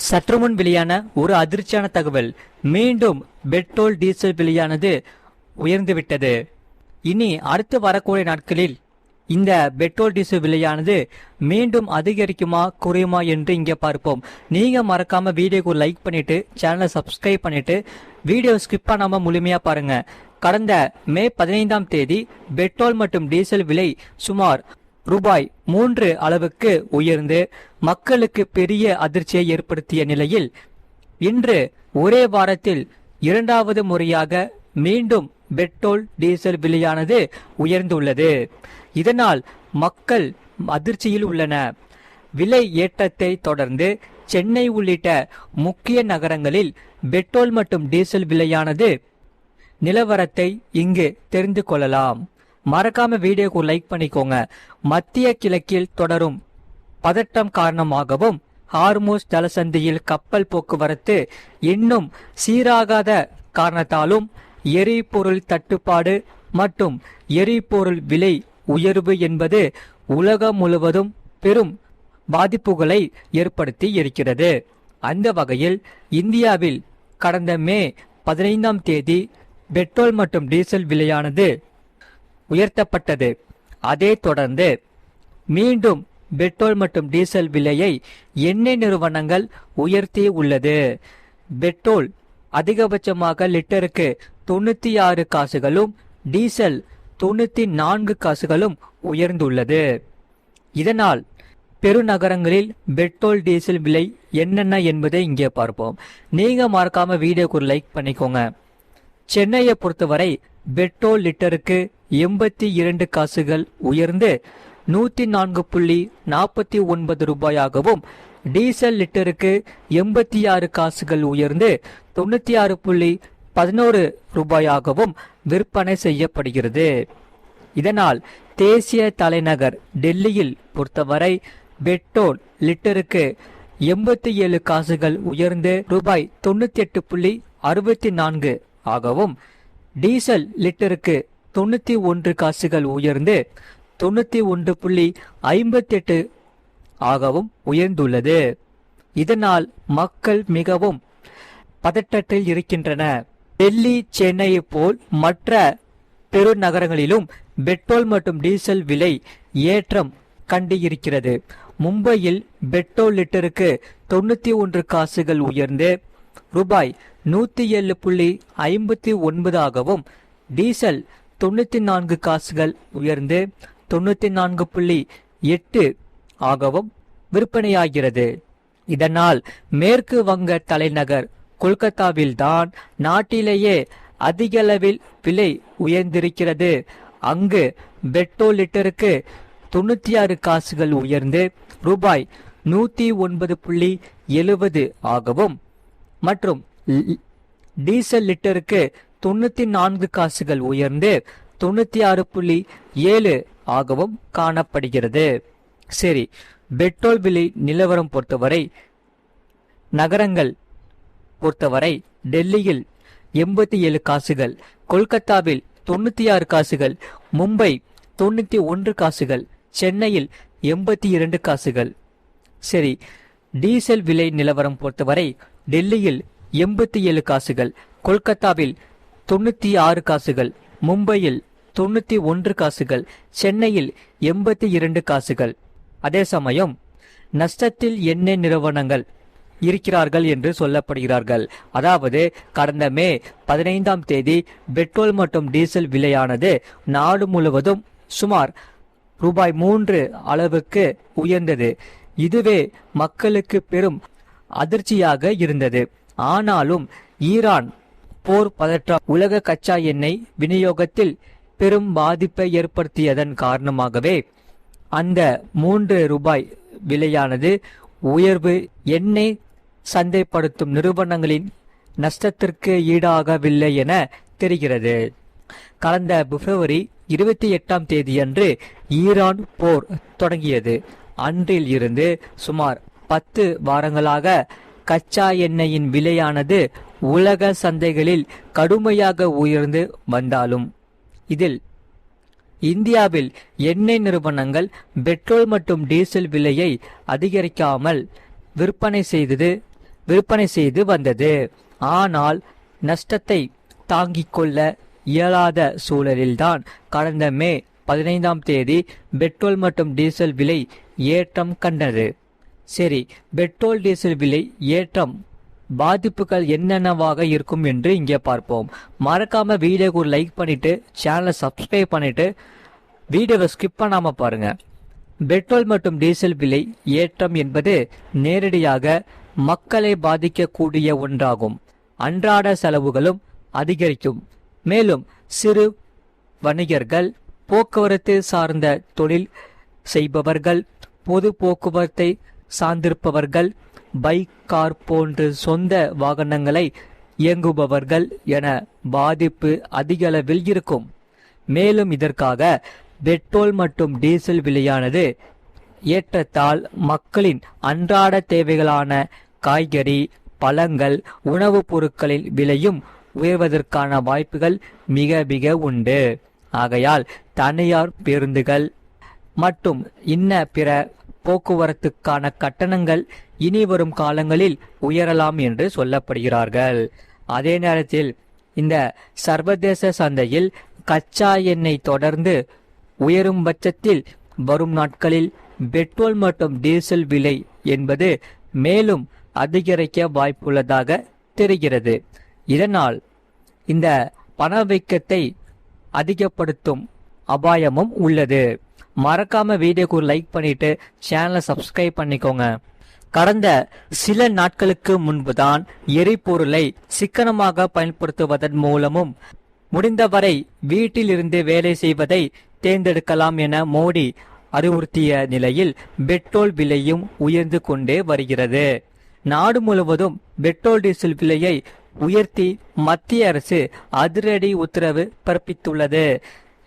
சற்றுமுன் வெளியான ஒரு அதிர்ச்சியான தகவல். மீண்டும் பெட்ரோல் டீசல் விலையானது உயர்ந்துவிட்டது. இனி அடுத்து வரக்கூடிய நாட்களில் இந்த பெட்ரோல் டீசல் விலையானது மீண்டும் அதிகரிக்குமா குறையுமா என்று இங்கே பார்ப்போம். நீங்க மறக்காம வீடியோக்கு ஒரு லைக் பண்ணிட்டு சேனலை சப்ஸ்கிரைப் பண்ணிட்டு வீடியோ ஸ்கிப் பண்ணாம முழுமையா பாருங்க. கடந்த மே 15ஆம் தேதி பெட்ரோல் மற்றும் டீசல் விலை சுமார் ரூபாய் 3 அளவுக்கு உயர்ந்து மக்களுக்கு பெரிய அதிர்ச்சியை ஏற்படுத்திய நிலையில் இன்று ஒரே வாரத்தில் இரண்டாவது முறையாக மீண்டும் பெட்ரோல் டீசல் விலையானது உயர்ந்துள்ளது. இதனால் மக்கள் அதிர்ச்சியில் உள்ளனர். விலை ஏற்றத்தை தொடர்ந்து சென்னை உள்ளிட்ட முக்கிய நகரங்களில் பெட்ரோல் மற்றும் டீசல் விலையானது நிலவரத்தை இங்கு தெரிந்து கொள்ளலாம். மறக்காம வீடியோக்கு லைக் பண்ணிக்கோங்க. மத்திய கிழக்கில் தொடரும் பதட்டம் காரணமாகவும் ஹார்மோஸ் ஜலசந்தியில் கப்பல் போக்குவரத்து இன்னும் சீராகாத காரணத்தாலும் எரிபொருள் தட்டுப்பாடு மற்றும் எரிபொருள் விலை உயர்வு என்பது உலகம் முழுவதும் பெரும் பாதிப்புகளை ஏற்படுத்தி இருக்கிறது. அந்த வகையில் இந்தியாவில் கடந்த மே 15ஆம் தேதி பெட்ரோல் மற்றும் டீசல் விலையானது உயர்த்தப்பட்டது. அதே தொடர்ந்து மீண்டும் பெட்ரோல் மற்றும் டீசல் விலையை எண்ணெய் நிறுவனங்கள் உயர்த்தி உள்ளது. பெட்ரோல் அதிகபட்சமாக லிட்டருக்கு 96 காசுகளும் டீசல் 94 காசுகளும் உயர்ந்துள்ளது. இதனால் பெருநகரங்களில் பெட்ரோல் டீசல் விலை என்னென்ன என்பதை இங்கே பார்ப்போம். நீங்க மறக்காம வீடியோக்கு ஒரு லைக் பண்ணிக்கோங்க. சென்னையை பொறுத்தவரை பெட்ரோல் லிட்டருக்கு 82 காசுகள் உயர்ந்து 104.49 ரூபாயாகவும் டீசல் லிட்டருக்கு 86 காசுகள் உயர்ந்து 96.11 ரூபாயாகவும் விற்பனை செய்யப்படுகிறது. இதனால் தேசிய தலைநகர் டெல்லியில் பொறுத்தவரை பெட்ரோல் லிட்டருக்கு 87 காசுகள் உயர்ந்து ரூபாய் 98.64 ஆகவும் டீசல் லிட்டருக்கு 91 காசுகள் உயர்ந்து 91.58 ஆகவும் உயர்ந்துள்ளது. இதனால் மக்கள் மிகவும் பதட்டத்தில் இருக்கின்றனர். டெல்லி, சென்னையை போல் மற்ற பெருநகரங்களிலும் பெட்ரோல் மற்றும் டீசல் விலை ஏற்றம் கண்டு இருக்கிறது. மும்பையில் பெட்ரோல் லிட்டருக்கு 91 காசுகள் உயர்ந்து ரூபாய் 107.59 ஆகவும் டீசல் 94 காசுகள் உயர்ந்து 94.8 ஆகவும் விற்பனையாகிறது. இதனால் மேற்கு வங்க தலைநகர் கொல்கத்தாவில்தான் நாட்டிலேயே அதிகளவில் விலை உயர்ந்திருக்கிறது. அங்கு பெட்ரோல் லிட்டருக்கு 96 காசுகள் உயர்ந்து ரூபாய் 109.70 ஆகவும் மற்றும் டீசல் லிட்டருக்கு 94 காசுகள் உயர்ந்து 96.7 ஆகவும் காணப்படுகிறது. சரி, பெட்ரோல் விலை நிலவரம் பொறுத்தவரை நகரங்கள் பொறுத்தவரை டெல்லியில் 87 காசுகள், கொல்கத்தாவில் 96 காசுகள், மும்பை 91 காசுகள், சென்னையில் 82 காசுகள். சரி, டீசல் விலை நிலவரம் பொறுத்தவரை டெல்லியில் 87 காசுகள், கொல்கத்தாவில் 96 காசுகள், மும்பையில் 91 காசுகள், சென்னையில் 82 காசுகள். அதே சமயம் நஷ்டத்தில் எண்ணெய் நிறுவனங்கள் இருக்கிறார்கள் என்று சொல்லப்படுகிறார்கள். அதாவது கடந்த மே 15ஆம் தேதி பெட்ரோல் மற்றும் டீசல் விலையானது நாடு முழுவதும் சுமார் ரூபாய் 3 அளவுக்கு உயர்ந்தது. இதுவே மக்களுக்கு பெரும் அதிர்ச்சியாக இருந்தது. ஆனாலும் ஈரான் போர் பதற்றம் உலக கச்சா எண்ணெய் விநியோகத்தில் பெரும் பாதிப்பை ஏற்படுத்தியதன் காரணமாகவே அந்த 3 ரூபாய் விலையானது உயர்வு எண்ணெய் சந்தைப்படுத்தும் நிறுவனங்களின் நஷ்டத்திற்கு ஈடாகவில்லை என தெரிகிறது. கடந்த பிப்ரவரி 28ஆம் தேதியன்று ஈரான் போர் தொடங்கியது. அன்றில் இருந்து சுமார் 10 வாரங்களாக கச்சா எண்ணெயின் விலையானது உலக சந்தைகளில் கடுமையாக உயர்ந்து வந்தாலும் இதில் இந்தியாவில் எண்ணெய் நிறுவனங்கள் பெட்ரோல் மற்றும் டீசல் விலையை அதிகரிக்காமல் விற்பனை செய்தது விற்பனை செய்து வந்தது. ஆனால் நஷ்டத்தை தாங்கிக் கொள்ள இயலாத சூழலில்தான் கடந்த மே 15ஆம் தேதி பெட்ரோல் மற்றும் டீசல் விலை ஏற்றம் கண்டது. சரி, பெட்ரோல் டீசல் விலை ஏற்றம் பாதிப்புகள் என்னென்னவாக இருக்கும் என்று இங்கே பார்ப்போம். மறக்காம வீடியோக்கு ஒரு லைக் பண்ணிட்டு சேனலை சப்ஸ்கிரைப் பண்ணிட்டு வீடியோவை ஸ்கிப் பண்ணாம பாருங்க. பெட்ரோல் மற்றும் டீசல் விலை ஏற்றம் என்பது நேரடியாக மக்களை பாதிக்கக்கூடிய ஒன்றாகும். அன்றாட செலவுகளும் அதிகரிக்கும். மேலும் சிறு வணிகர்கள், போக்குவரத்து சார்ந்த தொழில் செய்பவர்கள், பொது போக்குவரத்தை சார்ந்திருப்பவர்கள், பைக், கார் போன்ற சொந்த வாகனங்களை இயங்குபவர்கள் என பாதிப்பு அதிக அளவில் இருக்கும். மேலும் இதற்காக பெட்ரோல் மற்றும் டீசல் விலையானது ஏற்றத்தால் மக்களின் அன்றாட தேவைகளான காய்கறி, பழங்கள், உணவுப் பொருட்களின் விலையும் உயர்வதற்கான வாய்ப்புகள் மிக மிக உண்டு. ஆகையால் தனியார் பேருந்துகள் மற்றும் இன்ன பிற போக்குவரத்துக்கான கட்டணங்கள் இனி வரும் காலங்களில் உயரலாம் என்று சொல்லப்படுகிறார்கள். அதே நேரத்தில் இந்த சர்வதேச சந்தையில் கச்சா எண்ணெய் தொடர்ந்து உயரும் பட்சத்தில் வரும் நாட்களில் பெட்ரோல் மற்றும் டீசல் விலை என்பது மேலும் அதிகரிக்க வாய்ப்புள்ளதாக தெரிகிறது. இதனால் இந்த பணவீக்கத்தை அதிகப்படுத்தும் அபாயமும் உள்ளது. மறக்காம வீடியோக்கு ஒரு லைக் பண்ணிட்டு சேனலை சப்ஸ்கிரைப் பண்ணிக்கோங்க. கடந்த சில நாட்களுக்கு முன்புதான் எரிபொருளை சிக்கனமாக பயன்படுத்துவதன் மூலமும் முடிந்தவரை வீட்டில் இருந்து வேலை செய்வதை தேர்ந்தெடுக்கலாம் என மோடி அறிவுறுத்திய நிலையில் பெட்ரோல் விலையும் உயர்ந்து கொண்டே வருகிறது. நாடு முழுவதும் பெட்ரோல் டீசல் விலையை உயர்த்தி மத்திய அரசு அதிரடி உத்தரவு பிறப்பித்துள்ளது.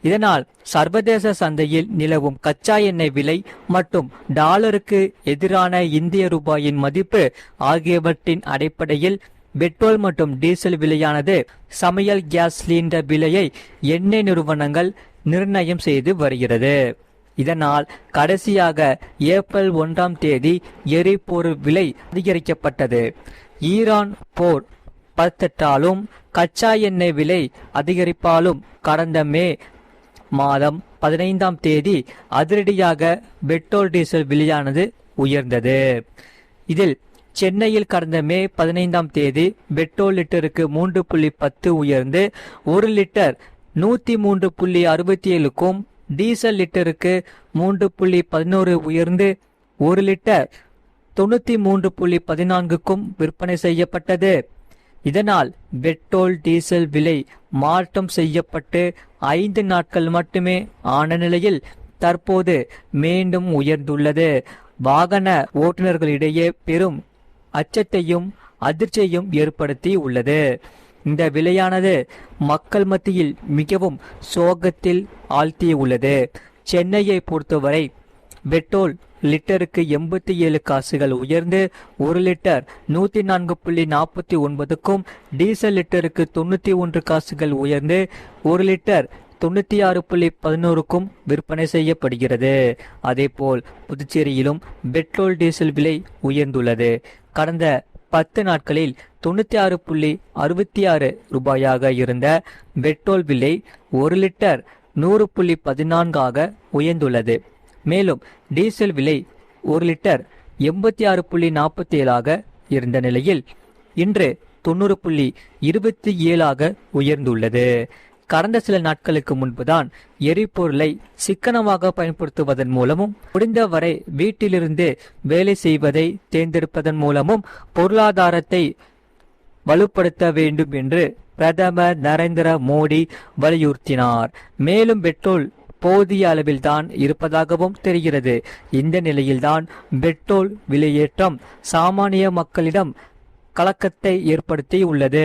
இதனால் சர்வதேச சந்தையில் நிலவும் கச்சா எண்ணெய் விலை மற்றும் டாலருக்கு எதிரான இந்திய ரூபாயின் மதிப்பு ஆகியவற்றின் அடிப்படையில் பெட்ரோல் மற்றும் டீசல் விலையானது சமையல் கேஸ் சிலிண்டர் விலையை எண்ணெய் நிறுவனங்கள் நிர்ணயம் செய்து வருகிறது. இதனால் கடைசியாக ஏப்ரல் 1ஆம் தேதி எரிபொருள் விலை அதிகரிக்கப்பட்டது. ஈரான் போர் பதற்றாலும் கச்சா எண்ணெய் விலை அதிகரிப்பாலும் கடந்த மே மாதம் 15ஆம் தேதி அதிரடியாக பெட்ரோல் டீசல் விலையானது உயர்ந்தது. இதில் சென்னையில் கடந்த மே 15ஆம் தேதி பெட்ரோல் லிட்டருக்கு 3.10 உயர்ந்து 1 லிட்டர் 103.67க்கும், டீசல் லிட்டருக்கு 3.11 உயர்ந்து 1 லிட்டர் 93.14க்கும் விற்பனை செய்யப்பட்டது. இதனால் பெட்ரோல் டீசல் விலை மாற்றம் செய்யப்பட்டு 5 நாட்கள் மட்டுமே ஆன நிலையில் தற்போது மீண்டும் உயர்ந்துள்ளது. வாகன ஓட்டுநர்களிடையே பெரும் அச்சத்தையும் அதிர்ச்சியையும் ஏற்படுத்தி உள்ளது. இந்த விலையானது மக்கள் மத்தியில் மிகவும் சோகத்தில் ஆழ்த்தியுள்ளது. சென்னையை பொறுத்தவரை பெட்ரோல் லிட்டருக்கு 87 காசுகள் உயர்ந்து 1 லிட்டர் 104.49க்கும், டீசல் லிட்டருக்கு 91 காசுகள் உயர்ந்து 1 லிட்டர் 96.11க்கும் விற்பனை செய்யப்படுகிறது. அதேபோல் புதுச்சேரியிலும் பெட்ரோல் டீசல் விலை உயர்ந்துள்ளது. கடந்த 10 நாட்களில் 96.66 ரூபாயாக இருந்த பெட்ரோல் விலை 1 லிட்டர் 100.14ஆக உயர்ந்துள்ளது. மேலும் டீசல் விலை 1 லிட்டர் 86.47ஆக இருந்த நிலையில் இன்று 90.27ஆக உயர்ந்துள்ளது. கடந்த சில நாட்களுக்கு முன்புதான் எரிபொருளை சிக்கனமாக பயன்படுத்துவதன் மூலமும் முடிந்தவரை வீட்டிலிருந்து வேலை செய்வதை தேர்ந்தெடுப்பதன் மூலமும் பொருளாதாரத்தை வலுப்படுத்த வேண்டும் என்று பிரதமர் நரேந்திர மோடி வலியுறுத்தினார். மேலும் பெட்ரோல் போதிய அளவில்தான் இருப்பதாகவும் தெரிகிறது. இந்த நிலையில்தான் பெட்ரோல் விலையேற்றம் சாமானிய மக்களிடம் கலக்கத்தை ஏற்படுத்தி உள்ளது.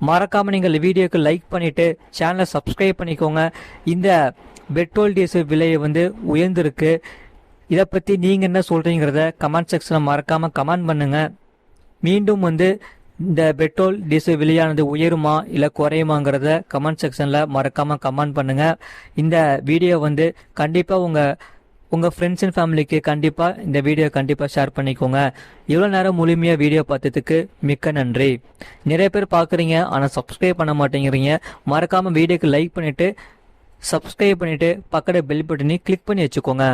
மறக்காம நீங்கள் வீடியோக்கு லைக் பண்ணிட்டு சேனலை சப்ஸ்கிரைப் பண்ணிக்கோங்க. இந்த பெட்ரோல் டீசல் விலையை உயர்ந்திருக்கு. இதை பத்தி நீங்க என்ன சொல்றீங்கிறத கமெண்ட் செக்ஷன்ல மறக்காம கமெண்ட் பண்ணுங்க. மீண்டும் இந்த பெட்ரோல் டீசல் விலையானது உயருமா இல்லை குறையுமாங்கிறத கமெண்ட் செக்ஷனில் மறக்காமல் கமெண்ட் பண்ணுங்கள். இந்த வீடியோ கண்டிப்பாக உங்கள் உங்கள் ஃப்ரெண்ட்ஸ் அண்ட் ஃபேமிலிக்கு கண்டிப்பாக இந்த வீடியோ கண்டிப்பாக ஷேர் பண்ணிக்கோங்க. இவ்வளோ நேரம் முழுமையாக வீடியோ பார்த்ததுக்கு மிக்க நன்றி. நிறைய பேர் பார்க்குறீங்க ஆனால் சப்ஸ்கிரைப் பண்ண மாட்டேங்கிறீங்க. மறக்காமல் வீடியோக்கு லைக் பண்ணிவிட்டு சப்ஸ்கிரைப் பண்ணிவிட்டு பக்கத்தில் பெல் பட்டனை கிளிக் பண்ணி வச்சுக்கோங்க.